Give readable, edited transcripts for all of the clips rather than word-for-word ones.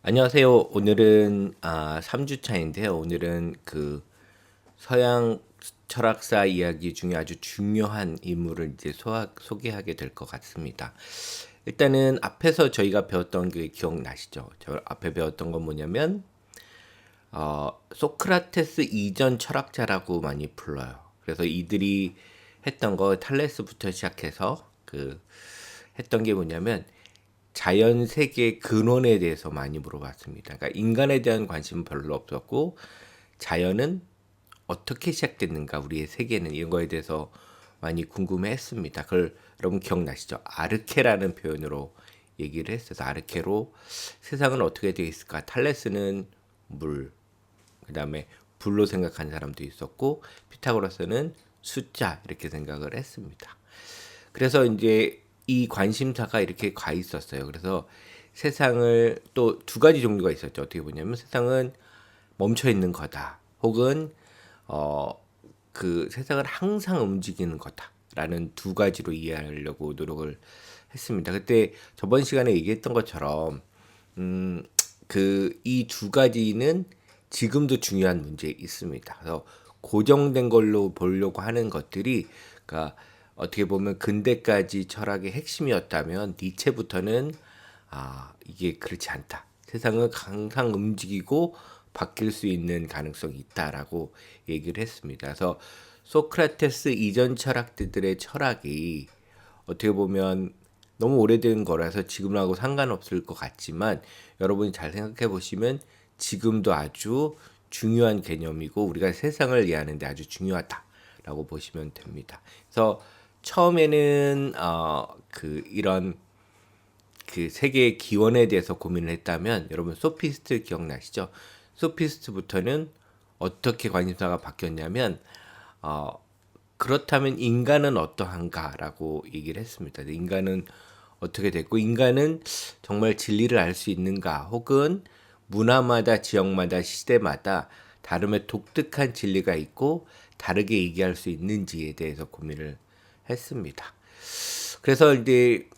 안녕하세요. 오늘은 3 주차인데요. 오늘은 그 서양 철학사 이야기 중에 아주 중요한 인물을 이제 소개하게 될 것 같습니다. 일단은 앞에서 저희가 배웠던 게 기억나시죠? 저 앞에 배웠던 건 뭐냐면 소크라테스 이전 철학자라고 많이 불러요. 그래서 이들이 했던 거 탈레스부터 시작해서 했던 게 뭐냐면 자연 세계 근원에 대해서 많이 물어봤습니다. 그러니까 인간에 대한 관심은 별로 없었고 자연은 어떻게 시작됐는가, 우리의 세계는, 이런 거에 대해서 많이 궁금해했습니다. 그걸 여러분 기억나시죠? 아르케라는 표현으로 얘기를 했어서 아르케로 세상은 어떻게 되어 있을까? 탈레스는 물, 그다음에 불로 생각한 사람도 있었고 피타고라스는 숫자, 이렇게 생각을 했습니다. 그래서 이제 이 관심사가 이렇게 가 있었어요. 그래서 세상을 또 두 가지 종류가 있었죠. 어떻게 보냐면 세상은 멈춰 있는 거다. 혹은 어 세상을 항상 움직이는 거다라는 두 가지로 이해하려고 노력을 했습니다. 그때 저번 시간에 얘기했던 것처럼 이 두 가지는 지금도 중요한 문제 있습니다. 그래서 고정된 걸로 보려고 하는 것들이, 그러니까 어떻게 보면 근대까지 철학의 핵심이었다면 니체부터는 이게 그렇지 않다. 세상은 항상 움직이고 바뀔 수 있는 가능성이 있다라고 얘기를 했습니다. 그래서 소크라테스 이전 철학자들의 철학이 어떻게 보면 너무 오래된 거라서 지금하고 상관없을 것 같지만 여러분이 잘 생각해 보시면 지금도 아주 중요한 개념이고 우리가 세상을 이해하는 데 아주 중요하다라고 보시면 됩니다. 그래서 처음에는 이런 세계의 기원에 대해서 고민을 했다면 여러분 소피스트 기억나시죠? 소피스트부터는 어떻게 관심사가 바뀌었냐면 어, 그렇다면 인간은 어떠한가라고 얘기를 했습니다. 인간은 어떻게 됐고 인간은 정말 진리를 알 수 있는가, 혹은 문화마다 지역마다 시대마다 다름의 독특한 진리가 있고 다르게 얘기할 수 있는지에 대해서 고민을 했습니다. 그래서 이제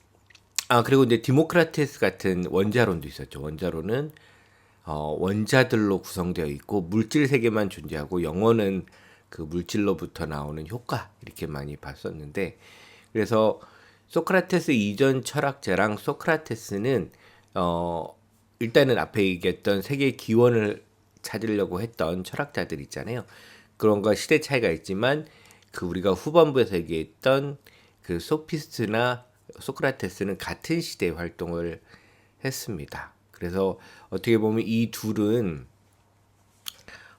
그리고 이제 디모크라테스 같은 원자론도 있었죠. 원자론은 원자들로 구성되어 있고 물질 세계만 존재하고 영혼은 그 물질로부터 나오는 효과, 이렇게 많이 봤었는데, 그래서 소크라테스 이전 철학자랑 소크라테스는 어 일단은 앞에 얘기했던 세계의 기원을 찾으려고 했던 철학자들 있잖아요. 그런 거 시대 차이가 있지만 우리가 후반부에서 얘기했던 소피스트나 소크라테스는 같은 시대에 활동을 했습니다. 그래서 어떻게 보면 이 둘은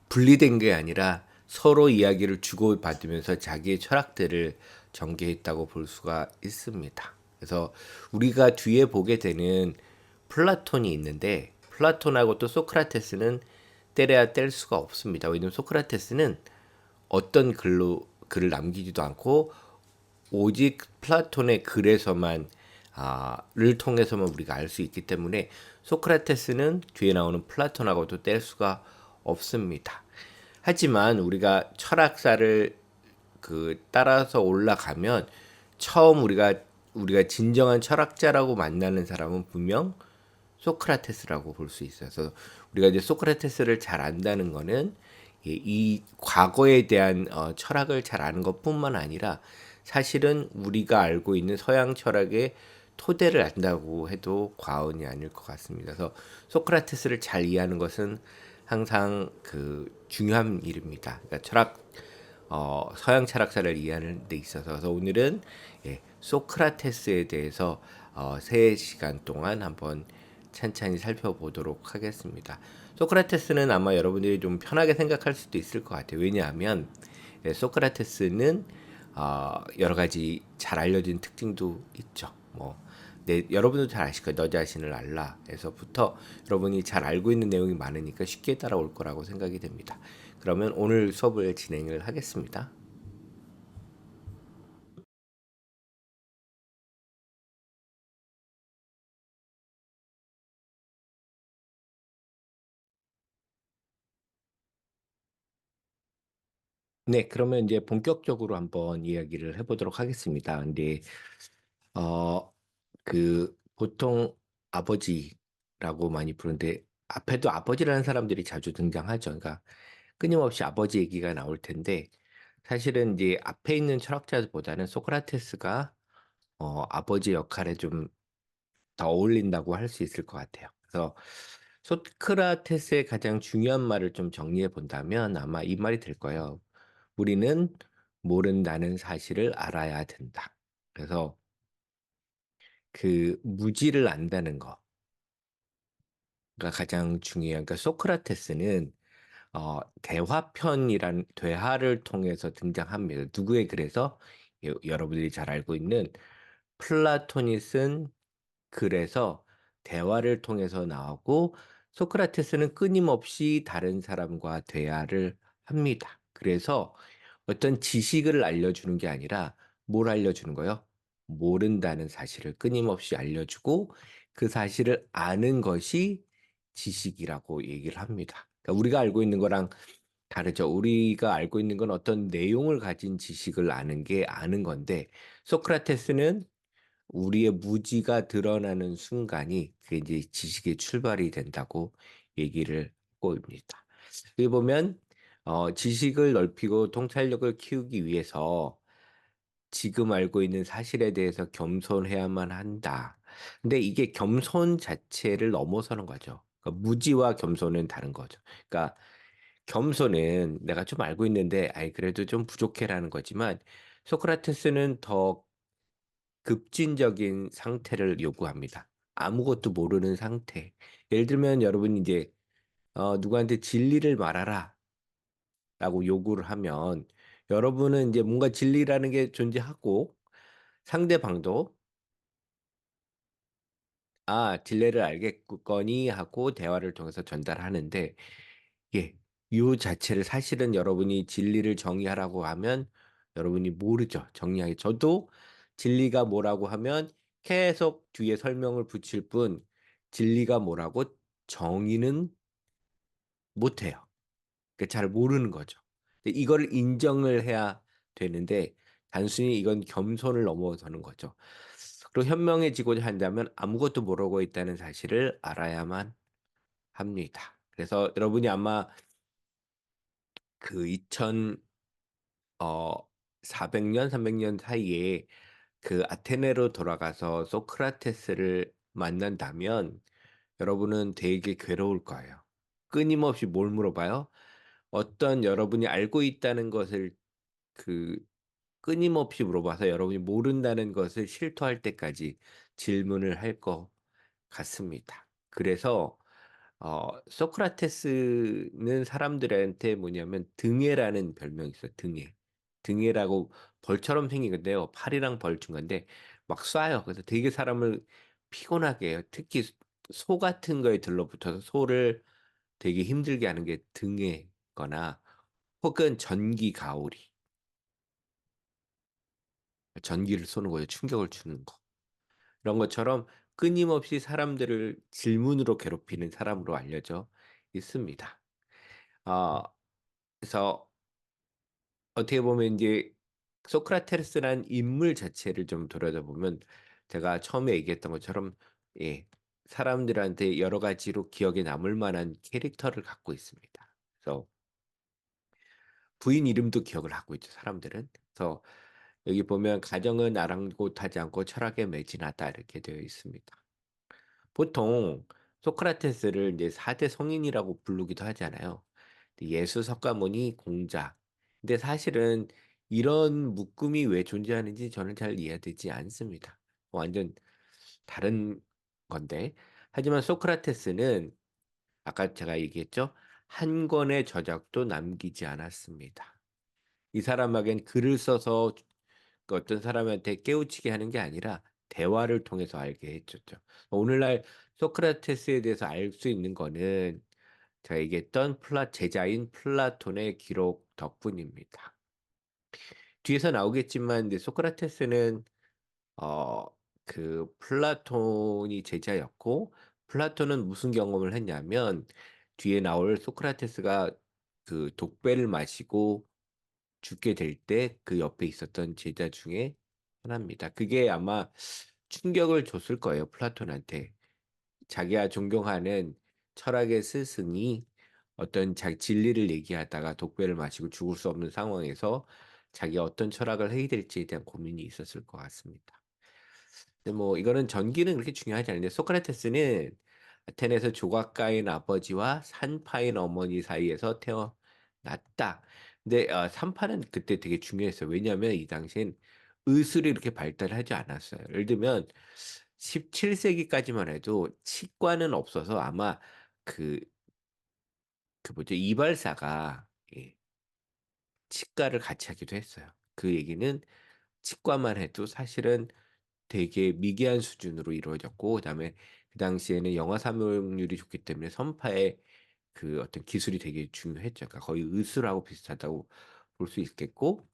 분리된 게 아니라 서로 이야기를 주고받으면서 자기의 철학들을 전개했다고 볼 수가 있습니다. 그래서 우리가 뒤에 보게 되는 플라톤이 있는데 플라톤하고 또 소크라테스는 때려야 뗄 수가 없습니다. 왜냐하면 소크라테스는 어떤 글을 남기지도 않고 오직 플라톤의 글에서만 를 통해서만 우리가 알 수 있기 때문에 소크라테스는 뒤에 나오는 플라톤하고도 뗄 수가 없습니다. 하지만 우리가 철학사를 따라서 올라가면 처음 우리가 진정한 철학자라고 만나는 사람은 분명 소크라테스라고 볼 수 있어요. 그래서 우리가 이제 소크라테스를 잘 안다는 거는 이 과거에 대한 철학을 잘 아는 것뿐만 아니라 사실은 우리가 알고 있는 서양 철학의 토대를 안다고 해도 과언이 아닐 것 같습니다. 그래서 소크라테스를 잘 이해하는 것은 항상 중요한 일입니다. 그러니까 서양 철학사를 이해하는 데 있어서. 그래서 오늘은 소크라테스에 대해서 3시간 동안 한번 찬찬히 살펴보도록 하겠습니다. 소크라테스는 아마 여러분들이 좀 편하게 생각할 수도 있을 것 같아요. 왜냐하면 소크라테스는 여러 가지 잘 알려진 특징도 있죠. 여러분도 잘 아실 거예요. 너 자신을 알라에서부터 여러분이 잘 알고 있는 내용이 많으니까 쉽게 따라올 거라고 생각이 됩니다. 그러면 오늘 수업을 진행을 하겠습니다. 네, 그러면 이제 본격적으로 한번 이야기를 해보도록 하겠습니다. 근데 보통 아버지라고 많이 부르는데 앞에도 아버지라는 사람들이 자주 등장하죠. 그러니까 끊임없이 아버지 얘기가 나올 텐데 사실은 이제 앞에 있는 철학자보다는 소크라테스가 아버지 역할에 좀 더 어울린다고 할 수 있을 것 같아요. 그래서 소크라테스의 가장 중요한 말을 좀 정리해 본다면 아마 이 말이 될 거예요. 우리는 모른다는 사실을 알아야 된다. 그래서 그 무지를 안다는 거가 가장 중요해요. 그러니까 소크라테스는 대화편이란 대화를 통해서 등장합니다. 누구의 글에서 여러분들이 잘 알고 있는 플라톤이 쓴 글에서 대화를 통해서 나오고 소크라테스는 끊임없이 다른 사람과 대화를 합니다. 그래서 어떤 지식을 알려주는 게 아니라 뭘 알려주는 거요? 모른다는 사실을 끊임없이 알려주고 그 사실을 아는 것이 지식이라고 얘기를 합니다. 그러니까 우리가 알고 있는 거랑 다르죠. 우리가 알고 있는 건 어떤 내용을 가진 지식을 아는 게 아는 건데 소크라테스는 우리의 무지가 드러나는 순간이 그게 이제 지식의 출발이 된다고 얘기를 하고 있습니다. 여기 보면 지식을 넓히고 통찰력을 키우기 위해서 지금 알고 있는 사실에 대해서 겸손해야만 한다. 근데 이게 겸손 자체를 넘어서는 거죠. 그러니까 무지와 겸손은 다른 거죠. 그러니까 겸손은 내가 좀 알고 있는데, 아이, 그래도 좀 부족해라는 거지만, 소크라테스는 더 급진적인 상태를 요구합니다. 아무것도 모르는 상태. 예를 들면 여러분이 이제 누구한테 진리를 말하라 라고 요구를 하면 여러분은 이제 뭔가 진리라는 게 존재하고 상대방도 진리를 알겠거니 하고 대화를 통해서 전달하는데 예, 요 자체를 사실은 여러분이 진리를 정의하라고 하면 여러분이 모르죠. 정리하기. 저도 진리가 뭐라고 하면 계속 뒤에 설명을 붙일 뿐 진리가 뭐라고 정의는 못해요. 그러니까 잘 모르는 거죠. 근데 이거를 인정을 해야 되는데 단순히 이건 겸손을 넘어서는 거죠. 그리고 현명해지고자 한다면 아무것도 모르고 있다는 사실을 알아야만 합니다. 그래서 여러분이 아마 그 400년, 300년 사이에 그 아테네로 돌아가서 소크라테스를 만난다면 여러분은 되게 괴로울 거예요. 끊임없이 뭘 물어봐요? 어떤 여러분이 알고 있다는 것을 그 끊임없이 물어봐서 여러분이 모른다는 것을 실토할 때까지 질문을 할 것 같습니다. 그래서 소크라테스는 사람들한테 뭐냐면 등해라는 별명이 있어요. 등해. 등해라고 벌처럼 생긴 건데요. 팔이랑 벌 중간데 막 쏴요. 그래서 되게 사람을 피곤하게 해요. 특히 소 같은 거에 들러붙어서 소를 되게 힘들게 하는 게 등해거나 혹은 전기 가오리. 전기를 쏘는 거예요. 충격을 주는 거. 이런 것처럼 끊임없이 사람들을 질문으로 괴롭히는 사람으로 알려져 있습니다. 어, 그래서 어떻게 보면 이제 소크라테스란 인물 자체를 좀 들여다보면 제가 처음에 얘기했던 것처럼 예, 사람들한테 여러 가지로 기억에 남을 만한 캐릭터를 갖고 있습니다. 그래서 부인 이름도 기억을 하고 있죠, 사람들은. 그래서 여기 보면 가정은 아랑곳하지 않고 철학에 매진하다 이렇게 되어 있습니다. 보통 소크라테스를 이제 4대 성인이라고 부르기도 하잖아요. 예수, 석가모니, 공자. 근데 사실은 이런 묶음이 왜 존재하는지 저는 잘 이해되지 않습니다. 완전 다른 건데. 하지만 소크라테스는 아까 제가 얘기했죠. 한 권의 저작도 남기지 않았습니다. 이 사람에겐 글을 써서 그 어떤 사람한테 깨우치게 하는 게 아니라 대화를 통해서 알게 해줬죠. 오늘날 소크라테스에 대해서 알 수 있는 거는 제가 얘기했던 제자인 플라톤의 기록 덕분입니다. 뒤에서 나오겠지만 이제 소크라테스는 어, 그 플라톤이 제자였고 플라톤은 무슨 경험을 했냐면 뒤에 나올 소크라테스가 그 독배를 마시고 죽게 될 때 그 옆에 있었던 제자 중에 하나입니다. 그게 아마 충격을 줬을 거예요, 플라톤한테. 자기가 존경하는 철학의 스승이 어떤 자기 진리를 얘기하다가 독배를 마시고 죽을 수 없는 상황에서 자기가 어떤 철학을 해야 될지에 대한 고민이 있었을 것 같습니다. 근데 뭐 이거는 전기는 그렇게 중요하지 않은데 소크라테스는 아테네에서 조각가인 아버지와 산파인 어머니 사이에서 태어났다. 근데 산파는 그때 되게 중요했어요. 왜냐하면 이 당시엔 의술이 이렇게 발달하지 않았어요. 예를 들면 17세기까지만 해도 치과는 없어서 아마 그, 그 뭐죠? 이발사가 예, 치과를 같이 하기도 했어요. 그 얘기는 치과만 해도 사실은 되게 미개한 수준으로 이루어졌고, 그다음에 그 당시에는 영화 사용률이 좋기 때문에 선파의 그 어떤 기술이 되게 중요했죠. 그러니까 거의 의술하고 비슷하다고 볼 수 있겠고,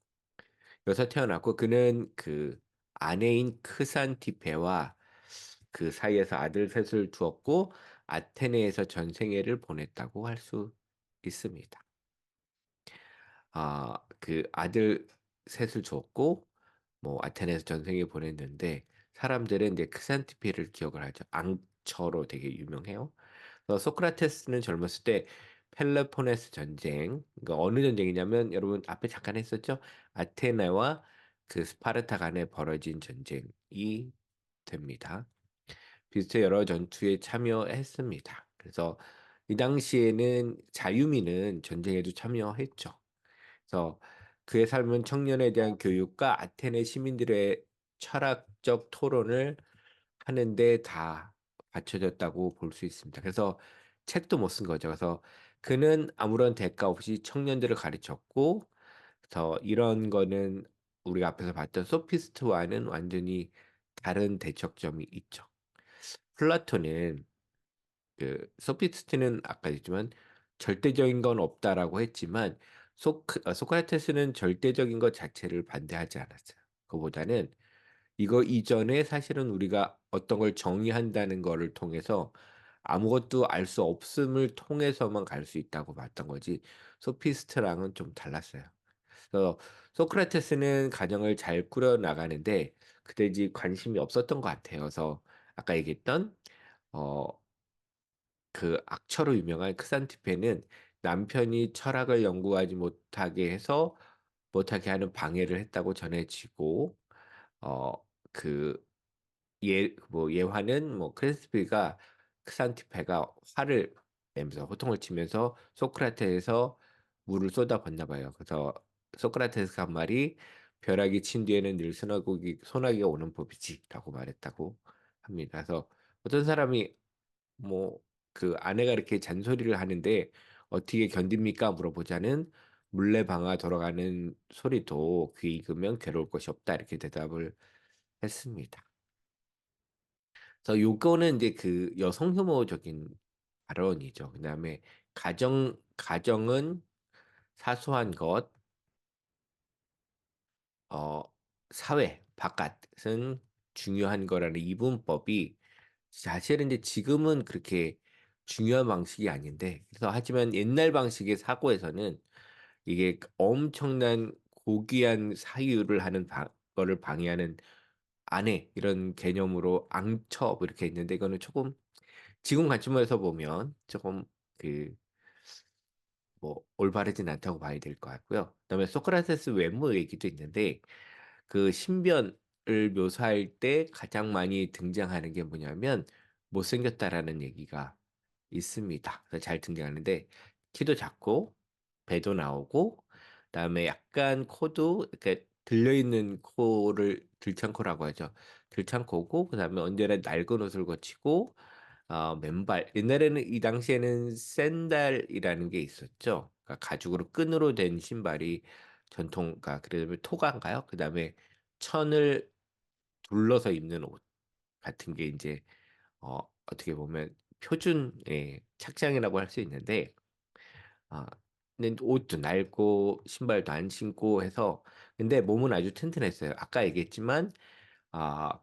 여기서 태어났고, 그는 그 아내인 크산티페와 그 사이에서 아들 셋을 두었고, 아테네에서 전생애를 보냈다고 할 수 있습니다. 그 아들 셋을 줬고, 뭐 아테네에서 전생에 보냈는데 사람들은 이제 크산티페를 기억을 하죠. 앙처로 되게 유명해요. 그래서 소크라테스는 젊었을 때 펠로폰네스 전쟁, 그러니까 어느 전쟁이냐면 여러분 앞에 잠깐 했었죠. 아테네와 그 스파르타 간에 벌어진 전쟁이 됩니다. 비슷해 여러 전투에 참여했습니다. 그래서 이 당시에는 자유민은 전쟁에도 참여했죠. 그래서 그의 삶은 청년에 대한 교육과 아테네 시민들의 철학적 토론을 하는데 다 바쳐졌다고 볼 수 있습니다. 그래서 책도 못 쓴 거죠. 그래서 그는 아무런 대가 없이 청년들을 가르쳤고, 그래서 이런 거는 우리가 앞에서 봤던 소피스트와는 완전히 다른 대척점이 있죠. 플라톤은 그 소피스트는 아까 했지만 절대적인 건 없다라고 했지만 소크라테스는 절대적인 것 자체를 반대하지 않았어요. 그보다는 이거 이전에 사실은 우리가 어떤 걸 정의한다는 거를 통해서 아무것도 알 수 없음을 통해서만 갈 수 있다고 봤던 거지. 소피스트랑은 좀 달랐어요. 그래서 소크라테스는 가정을 잘 꾸려 나가는데 그때지 관심이 없었던 것 같아요. 그래서 아까 얘기했던 어, 그 악처로 유명한 크산티페는 남편이 철학을 연구하지 못하게 하는 방해를 했다고 전해지고 어 그 뭐 예화는 뭐 크레스피가 크산티페가 화를 내면서 호통을 치면서 소크라테에서 물을 쏟아붓나 봐요. 그래서 소크라테스가 한 말이 벼락이 친 뒤에는 늘 소나기가 오는 법이지라고 말했다고 합니다. 그래서 어떤 사람이 뭐 그 아내가 이렇게 잔소리를 하는데 어떻게 견딥니까? 물어보자는 물레방아 돌아가는 소리도 귀 익으면 괴로울 것이 없다 이렇게 대답을 했습니다. 그래서 요거는 이제 그 여성 혐오적인 발언이죠. 그다음에 가정은 사소한 것, 어 사회 바깥은 중요한 거라는 이분법이 사실은 이제 지금은 그렇게 중요한 방식이 아닌데, 그래서 하지만 옛날 방식의 사고에서는 이게 엄청난 고귀한 사유를 하는 거를 방해하는 아내 이런 개념으로 앙첩 이렇게 있는데 이거는 조금 지금 관점에서 보면 조금 그 뭐 올바르진 않다고 봐야 될 것 같고요. 그다음에 소크라테스 외모 얘기도 있는데 그 신변을 묘사할 때 가장 많이 등장하는 게 뭐냐면 못생겼다라는 얘기가 있습니다. 그래서 잘 등장하는데 키도 작고 배도 나오고 그다음에 약간 코도 이렇게 들려있는 코를 들창코라고 하죠. 들창코고 그다음에 언제나 낡은 옷을 거치고 맨발 옛날에는 이 당시에는 샌달이라는 게 있었죠. 그러니까 가죽으로 끈으로 된 신발이 전통 그러니까 그다음에 토가인가요? 그다음에 천을 둘러서 입는 옷 같은 게 이제 어떻게 보면 표준의 착장이라고 할 수 있는데 아, 근데 옷도 낡고 신발도 안 신고 해서 근데 몸은 아주 튼튼했어요. 아까 얘기했지만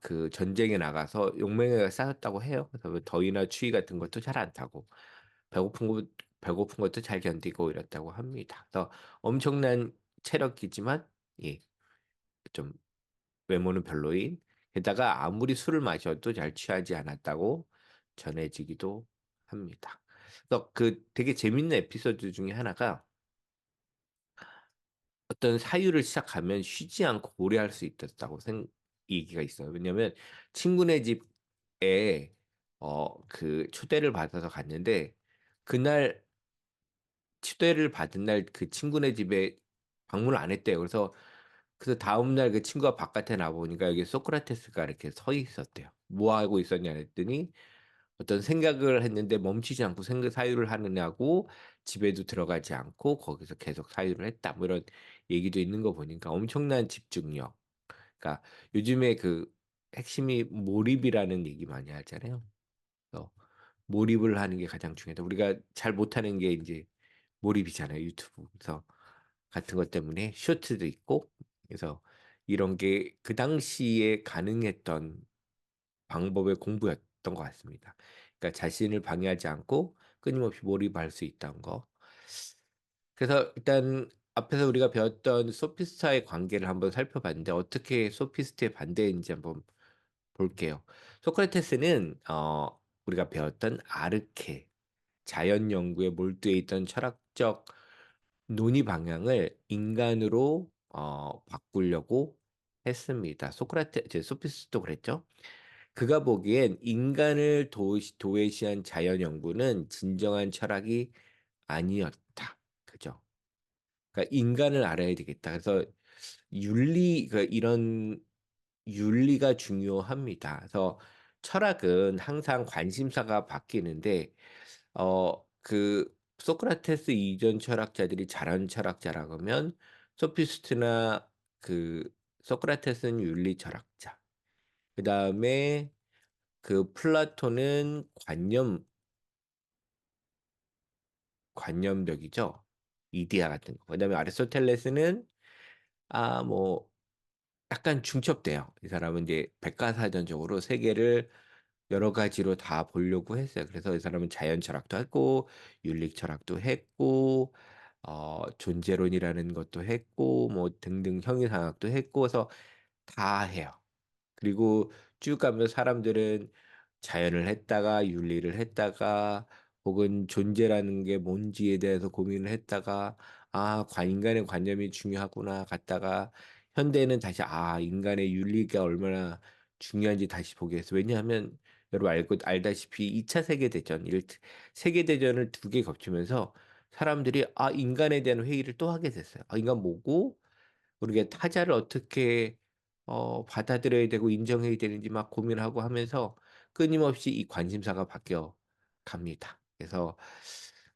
그 전쟁에 나가서 용맹을 쌓았다고 해요. 그래서 뭐 더위나 추위 같은 것도 잘 안 타고 배고픈 것도 잘 견디고 이랬다고 합니다. 그래서 엄청난 체력이지만 예, 좀 외모는 별로인 게다가 아무리 술을 마셔도 잘 취하지 않았다고 전해지기도 합니다. 그래서 그 되게 재밌는 에피소드 중에 하나가 어떤 사유를 시작하면 쉬지 않고 오래 할 수 있었다고 얘기가 있어요. 왜냐면 친구네 집에 그 초대를 받아서 갔는데 그날 초대를 받은 날 그 친구네 집에 방문을 안 했대요. 그래서 다음 날 그 친구가 바깥에 나보니까 여기 소크라테스가 이렇게 서 있었대요. 뭐 하고 있었냐 했더니 어떤 생각을 했는데 멈추지 않고 생각 사유를 하느냐고 집에도 들어가지 않고 거기서 계속 사유를 했다. 뭐 이런 얘기도 있는 거 보니까 엄청난 집중력. 그러니까 요즘에 그 핵심이 몰입이라는 얘기 많이 하잖아요. 그래서 몰입을 하는 게 가장 중요하다. 우리가 잘 못하는 게 이제 몰입이잖아요. 유튜브. 그래서 같은 것 때문에 쇼트도 있고 그래서 이런 게 그 당시에 가능했던 방법의 공부였던 것 같습니다. 그러니까 자신을 방해하지 않고 끊임없이 몰입할 수 있다는 거. 그래서 일단 앞에서 우리가 배웠던 소피스트와의 관계를 한번 살펴봤는데 어떻게 소피스트의 반대인지 한번 볼게요. 소크라테스는 우리가 배웠던 아르케 자연 연구에 몰두해 있던 철학적 논의 방향을 인간으로 바꾸려고 했습니다. 소피스트도 그랬죠. 그가 보기엔 인간을 도외시한 자연 연구는 진정한 철학이 아니었다. 그죠? 그러니까 인간을 알아야 되겠다. 그래서 이런 윤리가 중요합니다. 그래서 철학은 항상 관심사가 바뀌는데 그 소크라테스 이전 철학자들이 잘한 철학자라고 하면 소피스트나 그 소크라테스는 윤리 철학자. 그다음에 그 플라톤은 관념적이죠. 이데아 같은 거. 그다음에 아리스토텔레스는 뭐 약간 중첩돼요. 이 사람은 이제 백과사전적으로 세계를 여러 가지로 다 보려고 했어요. 그래서 이 사람은 자연 철학도 했고 윤리 철학도 했고 존재론이라는 것도 했고 뭐 등등 형이상학도 했고 그래서 다 해요. 그리고 쭉 가면 사람들은 자연을 했다가 윤리를 했다가 혹은 존재라는 게 뭔지에 대해서 고민을 했다가 인간의 관념이 중요하구나 갔다가 현대는 다시 인간의 윤리가 얼마나 중요한지 다시 보게 했어. 왜냐하면 여러분 알다시피 2차 세계대전, 세계대전을 두 개 거치면서 사람들이 인간에 대한 회의를 또 하게 됐어요. 인간 뭐고 우리가 타자를 어떻게 받아들여야 되고 인정해야 되는지 막 고민하고 하면서 끊임없이 이 관심사가 바뀌어 갑니다. 그래서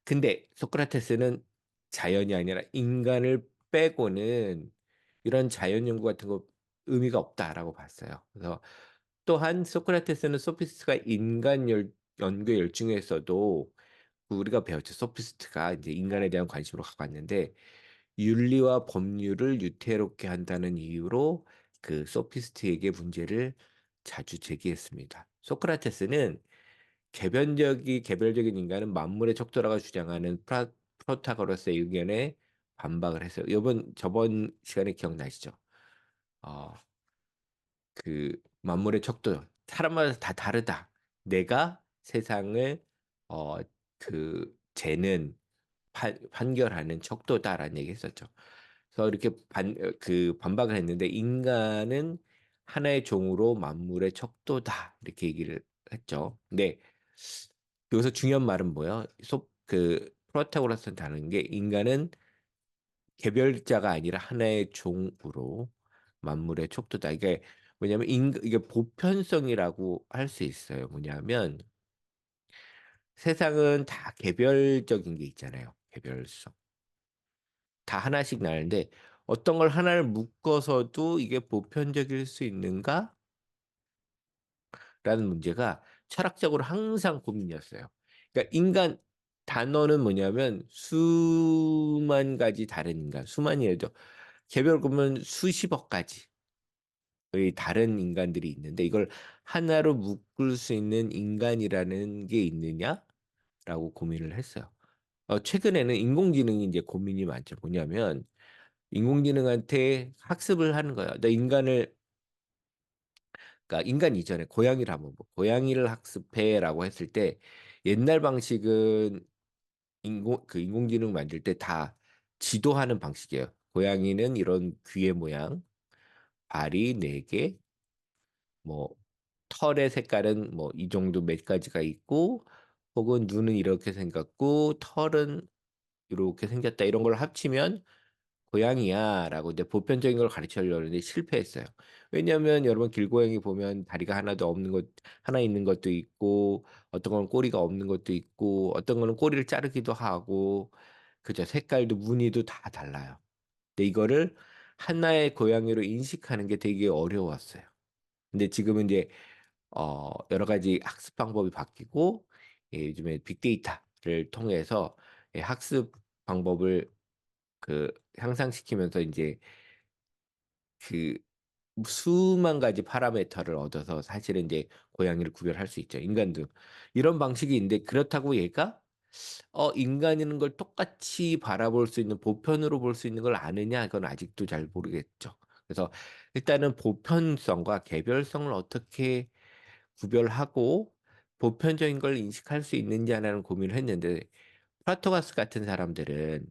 근데 소크라테스는 자연이 아니라 인간을 빼고는 이런 자연 연구 같은 거 의미가 없다라고 봤어요. 그래서 또한 소크라테스는 소피스트가 연구에 열중했어도 우리가 배웠죠. 소피스트가 이제 인간에 대한 관심으로 가고 왔는데 윤리와 법률을 유태롭게 한다는 이유로 그 소피스트에게 문제를 자주 제기했습니다. 소크라테스는 개별적인 인간은 만물의 척도라고 주장하는 프로타고라스의 의견에 반박을 했어요. 저번 시간에 기억나시죠? 어, 그 만물의 척도 사람마다 다 다르다. 내가 세상을 어, 그 재는 판결하는 척도다라는 얘기 했었죠. 그래서 이렇게 반박을 했는데 인간은 하나의 종으로 만물의 척도다 이렇게 얘기를 했죠. 근데 여기서 중요한 말은 뭐예요? 프로타고라스는 다른 게 인간은 개별자가 아니라 하나의 종으로 만물의 척도다. 이게 뭐냐면 이게 보편성이라고 할 수 있어요. 뭐냐면 세상은 다 개별적인 게 있잖아요. 개별성. 다 하나씩 나는데 어떤 걸 하나를 묶어서도 이게 보편적일 수 있는가? 라는 문제가 철학적으로 항상 고민이었어요. 그러니까 인간 단어는 뭐냐면 수만 가지 다른 인간, 수만이라도 개별 보면 수십억 가지의 다른 인간들이 있는데 이걸 하나로 묶을 수 있는 인간이라는 게 있느냐라고 고민을 했어요. 최근에는 인공지능이 이제 고민이 많죠. 뭐냐면 인공지능한테 학습을 하는 거야. 그러니까 인간 이전에 고양이를 한번 고양이를 학습해라고 했을 때 옛날 방식은 인공지능 만들 때 다 지도하는 방식이에요. 고양이는 이런 귀의 모양, 발이 네 개, 뭐 털의 색깔은 뭐 이 정도 몇 가지가 있고, 혹은 눈은 이렇게 생겼고, 털은 이렇게 생겼다. 이런 걸 합치면 고양이야라고 이제 보편적인 걸 가르치려고 했는데 실패했어요. 왜냐하면 여러분 길고양이 보면 다리가 하나도 없는 것, 하나 있는 것도 있고, 어떤 건 꼬리가 없는 것도 있고, 어떤 거는 꼬리를 자르기도 하고, 그죠? 색깔도 무늬도 다 달라요. 근데 이거를 하나의 고양이로 인식하는 게 되게 어려웠어요. 근데 지금은 이제 여러 가지 학습 방법이 바뀌고, 예, 요즘에 빅데이터를 통해서 학습 방법을 그 향상시키면서 이제 그 수만 가지 파라미터를 얻어서 사실은 이제 고양이를 구별할 수 있죠. 인간도 이런 방식이 있는데, 그렇다고 얘가 인간이라는 걸 똑같이 바라볼 수 있는, 보편으로 볼 수 있는 걸 아느냐? 그건 아직도 잘 모르겠죠. 그래서 일단은 보편성과 개별성을 어떻게 구별하고 보편적인 걸 인식할 수 있는지 하나는 고민을 했는데, 프라토가스 같은 사람들은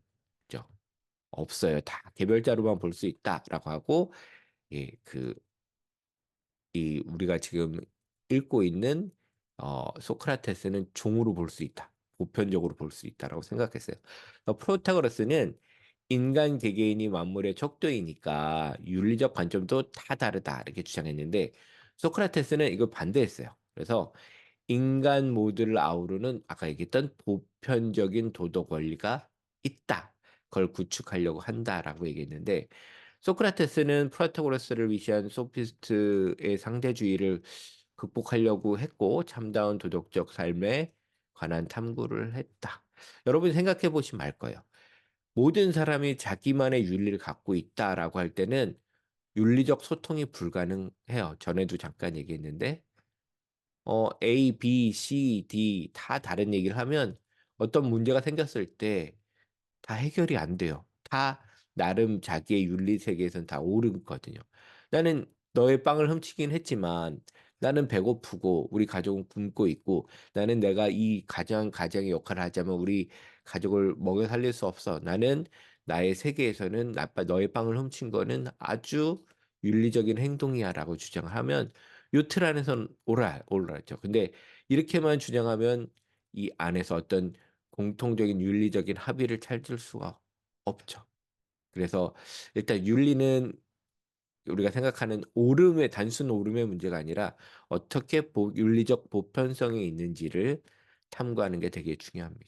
그죠? 없어요. 다 개별자로만 볼 수 있다라고 하고, 예, 이 우리가 지금 읽고 있는 소크라테스는 종으로 볼 수 있다. 보편적으로 볼 수 있다라고 생각했어요. 프로타고라스는 인간 개개인이 만물의 척도이니까 윤리적 관점도 다 다르다 이렇게 주장했는데, 소크라테스는 이걸 반대했어요. 그래서 인간 모두를 아우르는 아까 얘기했던 보편적인 도덕 원리가 있다. 그걸 구축하려고 한다라고 얘기했는데, 소크라테스는 프라타고라스를 위시한 소피스트의 상대주의를 극복하려고 했고, 참다운 도덕적 삶에 관한 탐구를 했다. 여러분이 생각해 보시면 알 거예요. 모든 사람이 자기만의 윤리를 갖고 있다라고 할 때는 윤리적 소통이 불가능해요. 전에도 잠깐 얘기했는데, A, B, C, D 다 다른 얘기를 하면 어떤 문제가 생겼을 때 다 해결이 안 돼요. 다 나름 자기의 윤리 세계에선 다 옳거든요. 나는 너의 빵을 훔치긴 했지만 나는 배고프고 우리 가족은 굶고 있고, 나는 내가 이 가장의 역할을 하자면 우리 가족을 먹여 살릴 수 없어. 나는 나의 세계에서는 너의 빵을 훔친 거는 아주 윤리적인 행동이야라고 주장을 하면 요 틀 안에선 옳았죠. 근데 이렇게만 주장하면 이 안에서 어떤 공통적인 윤리적인 합의를 찾을 수가 없죠. 그래서 일단 윤리는 우리가 생각하는 옳음의 단순 옳음의 문제가 아니라 어떻게 윤리적 보편성이 있는지를 탐구하는 게 되게 중요합니다.